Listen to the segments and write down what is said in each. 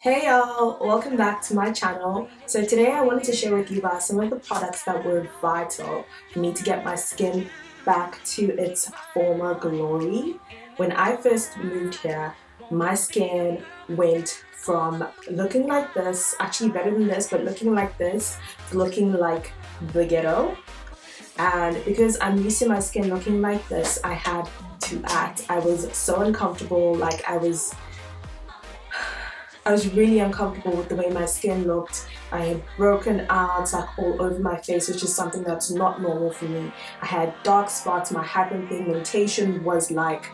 Hey y'all, welcome back to my channel. So today I wanted to share with you guys some of the products that were vital for me to get my skin back to its former glory. When I first moved here, my skin went from looking like this, actually better than this, but looking like this, to looking like the ghetto. And because I'm used to my skin looking like this, I had to act. I was so uncomfortable, I was really uncomfortable with the way my skin looked. I had broken out like all over my face, which is something that's not normal for me. I had dark spots, my hyperpigmentation was like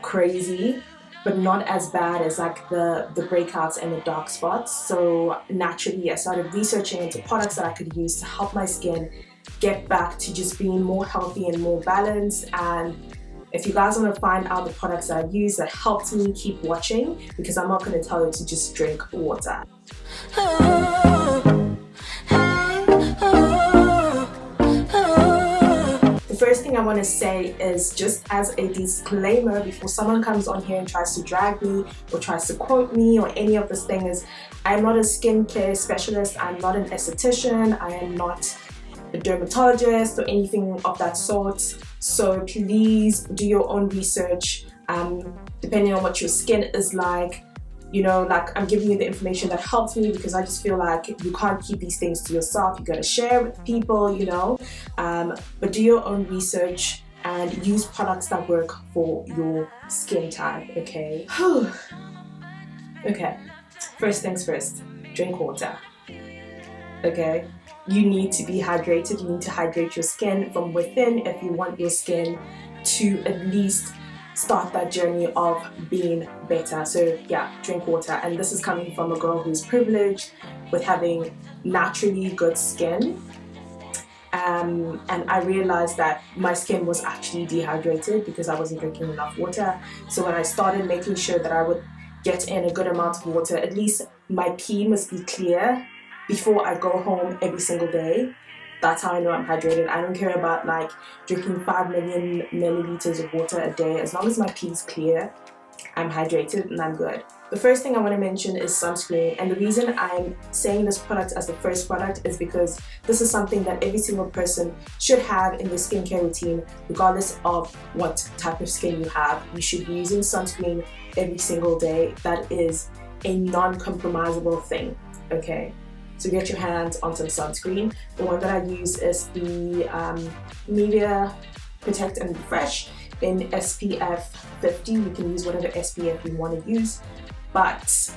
crazy, but not as bad as like the breakouts and the dark spots. So naturally I started researching into products that I could use to help my skin get back to just being more healthy and more balanced. And if you guys want to find out the products that I've used that helped me, keep watching, because I'm not going to tell you to just drink water. The first thing I want to say is, just as a disclaimer, before someone comes on here and tries to drag me or tries to quote me or any of these things, I'm not a skincare specialist, I'm not an esthetician, I am not a dermatologist or anything of that sort. So please do your own research, depending on what your skin is like. You know, like, I'm giving you the information that helps me, because I just feel like you can't keep these things to yourself. You gotta share with people, you know. But do your own research and use products that work for your skin type, okay? Okay, first things first, drink water, okay? You need to be hydrated. You need to hydrate your skin from within if you want your skin to at least start that journey of being better. So yeah, drink water. And this is coming from a girl who's privileged with having naturally good skin. And I realized that my skin was actually dehydrated because I wasn't drinking enough water. So when I started making sure that I would get in a good amount of water, at least my pee must be clear before I go home every single day. That's how I know I'm hydrated. I don't care about like drinking 5 million milliliters of water a day. As long as my pee is clear, I'm hydrated and I'm good. The first thing I want to mention is sunscreen, and the reason I'm saying this product as the first product is because this is something that every single person should have in their skincare routine, regardless of what type of skin you have. You should be using sunscreen every single day. That is a non-compromisable thing, okay? So get your hands on some sunscreen. The one that I use is the Media Protect and Refresh in SPF 50. You can use whatever SPF you want to use, but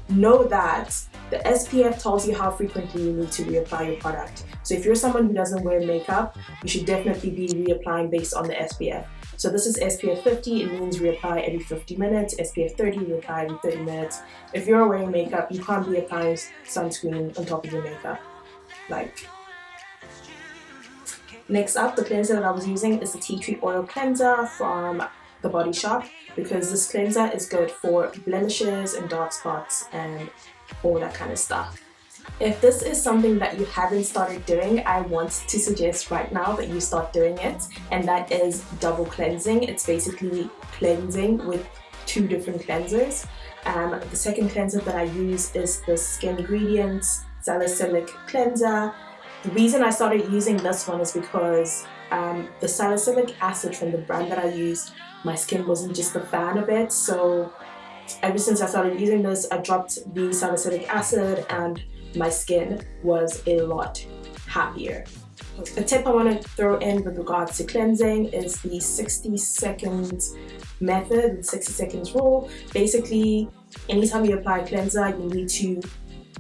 know that the SPF tells you how frequently you need to reapply your product. So if you're someone who doesn't wear makeup, you should definitely be reapplying based on the SPF. So this is SPF 50, it means reapply every 50 minutes. SPF 30, reapply every 30 minutes. If you're wearing makeup, you can't be applying sunscreen on top of your makeup. Like, next up, the cleanser that I was using is the Tea Tree Oil Cleanser from the Body Shop, because this cleanser is good for blemishes and dark spots and all that kind of stuff. If this is something that you haven't started doing, I want to suggest right now that you start doing it, and that is double cleansing. It's basically cleansing with 2 different cleansers. The second cleanser that I use is the Skingredient Salicylic Cleanser. The reason I started using this one is because the salicylic acid from the brand that I used, my skin wasn't just a fan of it. So ever since I started using this, I dropped the salicylic acid and my skin was a lot happier. A tip I want to throw in with regards to cleansing is the 60 seconds method, the 60 seconds rule. Basically, anytime you apply a cleanser, you need to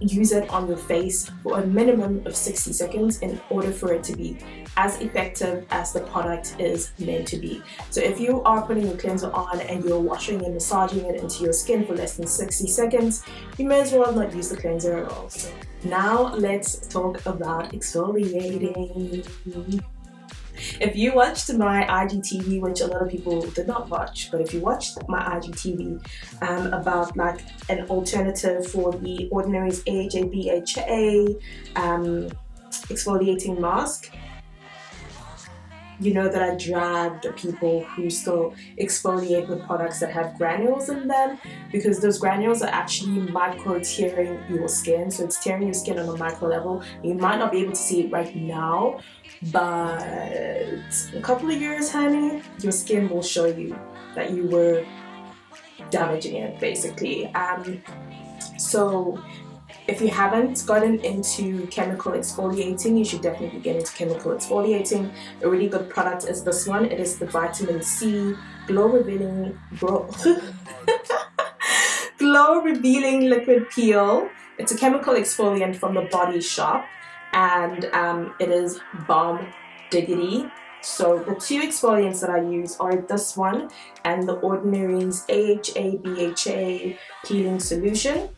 use it on your face for a minimum of 60 seconds in order for it to be as effective as the product is meant to be. So if you are putting a cleanser on and you're washing and massaging it into your skin for less than 60 seconds, you may as well not use the cleanser at all. So now let's talk about exfoliating. If you watched my IGTV, which a lot of people did not watch, but if you watched my IGTV about like an alternative for the Ordinary's AHA BHA exfoliating mask, you know that I dragged people who still exfoliate with products that have granules in them, because those granules are actually micro tearing your skin. So it's tearing your skin on a micro level. You might not be able to see it right now, but a couple of years, honey, your skin will show you that you were damaging it, basically. So if you haven't gotten into chemical exfoliating, you should definitely get into chemical exfoliating. A really good product is this one. It is the Vitamin C Glow Revealing Glow Revealing Liquid Peel. It's a chemical exfoliant from the Body Shop, and it is bomb diggity. So the two exfoliants that I use are this one and the Ordinary's AHA BHA Peeling Solution.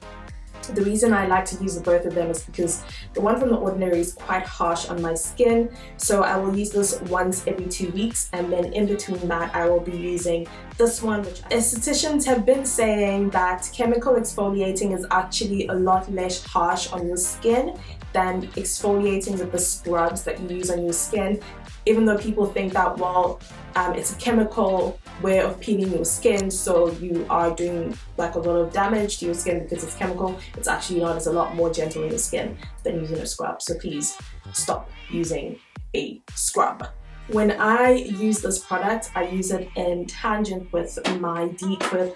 The reason I like to use both of them is because the one from the Ordinary is quite harsh on my skin, so I will use this once every 2 weeks, and then in between that I will be using this one, which estheticians have been saying that chemical exfoliating is actually a lot less harsh on your skin than exfoliating with the scrubs that you use on your skin. Even though people think that, well, it's a chemical way of peeling your skin, so you are doing like a lot of damage to your skin because it's chemical. It's actually not. It's a lot more gentle on your skin than using a scrub. So please stop using a scrub. When I use this product, I use it in tangent with my Decrypt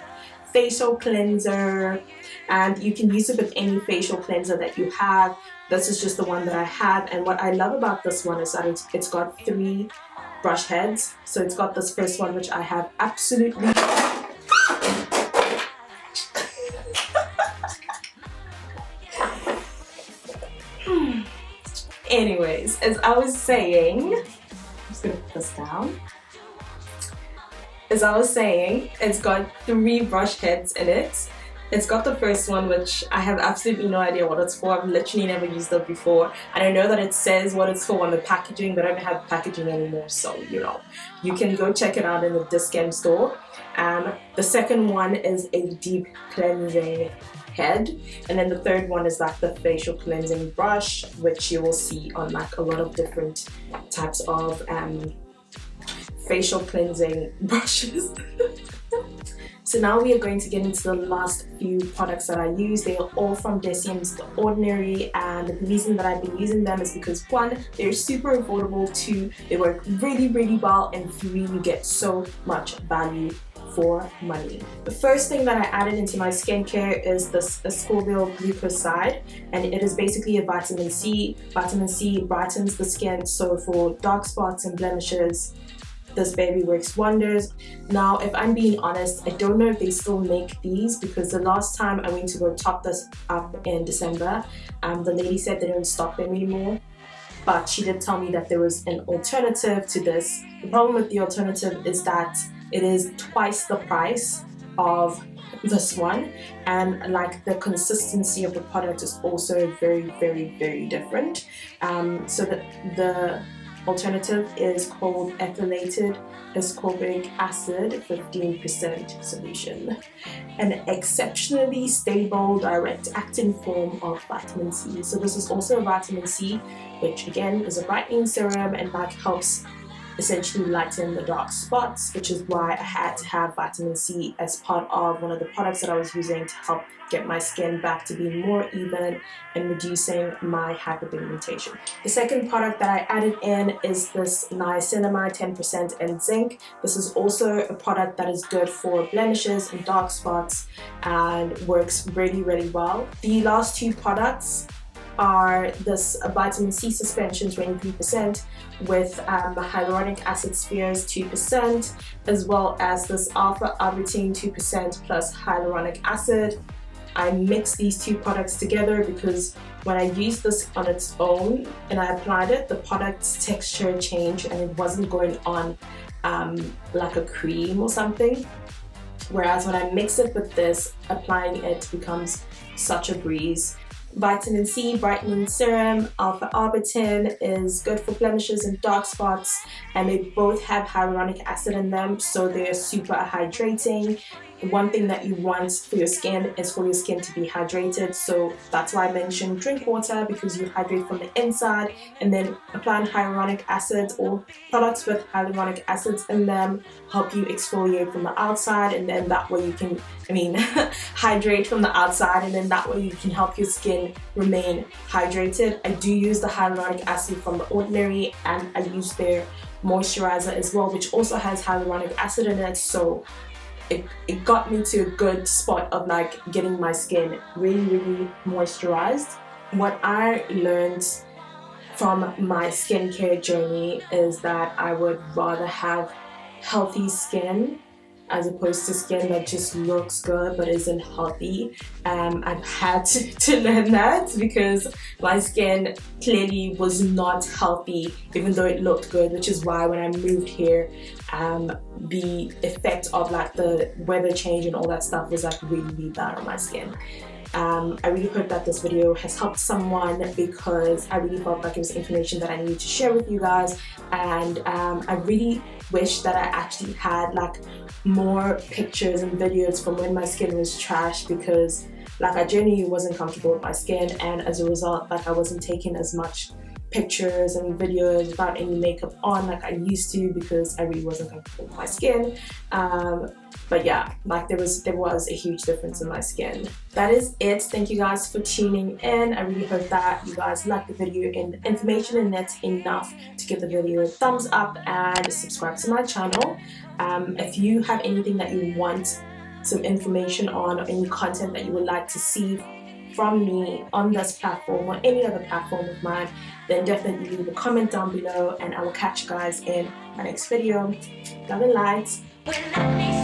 facial cleanser, and you can use it with any facial cleanser that you have. This is just the one that I have, and what I love about this one is that it's got 3 brush heads. So it's got this first one, which I have absolutely anyways, as I was saying, I'm just gonna put this down. As I was saying, it's got 3 brush heads in it. It's got the first one, which I have absolutely no idea what it's for. I've literally never used it before. And I know that it says what it's for on the packaging, but I don't have packaging anymore. So, you know, you can go check it out in the discount store. The second one is a deep cleansing head. And then the third one is like the facial cleansing brush, which you will see on like a lot of different types of facial cleansing brushes. So now we are going to get into the last few products that I use. They are all from Decem's The Ordinary, and the reason that I've been using them is because 1, they're super affordable, 2, they work really, really well, and 3, you get so much value for money. The first thing that I added into my skincare is this ascorbyl glucoside, and it is basically a vitamin C. Vitamin C brightens the skin, so for dark spots and blemishes, this baby works wonders. Now, if I'm being honest, I don't know if they still make these, because the last time I went to go top this up in December, the lady said they don't stock them anymore. But she did tell me that there was an alternative to this. The problem with the alternative is that it is twice the price of this one, and like the consistency of the product is also very, very, very different. So the alternative is called ethylated ascorbic acid 15% solution, an exceptionally stable direct acting form of vitamin C. So this is also a vitamin C, which again is a brightening serum and like helps essentially lighten the dark spots, which is why I had to have vitamin C as part of one of the products that I was using to help get my skin back to being more even and reducing my hyperpigmentation. The second product that I added in is this niacinamide 10% and zinc. This is also a product that is good for blemishes and dark spots and works really, really well. The last 2 products are this vitamin C suspension 23% with hyaluronic acid spheres 2%, as well as this alpha arbutin 2% plus hyaluronic acid. I mixed these 2 products together because when I used this on its own and I applied it, the product's texture changed and it wasn't going on like a cream or something. Whereas when I mix it with this, applying it becomes such a breeze. Vitamin C brightening serum, alpha arbutin, is good for blemishes and dark spots, and they both have hyaluronic acid in them, so they're super hydrating one thing that you want for your skin is for your skin to be hydrated. So that's why I mentioned drink water, because you hydrate from the inside, and then applying hyaluronic acids or products with hyaluronic acids in them help you exfoliate from the outside, and then that way you can, hydrate from the outside, and then that way you can help your skin remain hydrated. I do use the hyaluronic acid from The Ordinary, and I use their moisturizer as well, which also has hyaluronic acid in it, so it got me to a good spot of like getting my skin really moisturized. What I learned from my skincare journey is that I would rather have healthy skin as opposed to skin that just looks good but isn't healthy. I've had to learn that, because my skin clearly was not healthy even though it looked good, which is why when I moved here, the effect of like the weather change and all that stuff was like really bad on my skin. I really hope that this video has helped someone, because I really felt like it was information that I needed to share with you guys, and I really wish that I actually had like more pictures and videos from when my skin was trash, because like I genuinely wasn't comfortable with my skin, and as a result like I wasn't taking as much pictures and videos without any makeup on like I used to, because I really wasn't comfortable with my skin. But yeah, like there was a huge difference in my skin. That is it. Thank you guys for tuning in. I really hope that you guys liked the video and the information, and that's enough to give the video a thumbs up and subscribe to my channel. If you have anything that you want some information on, or any content that you would like to see from me on this platform or any other platform of mine, then definitely leave a comment down below, and I will catch you guys in my next video. Love and light.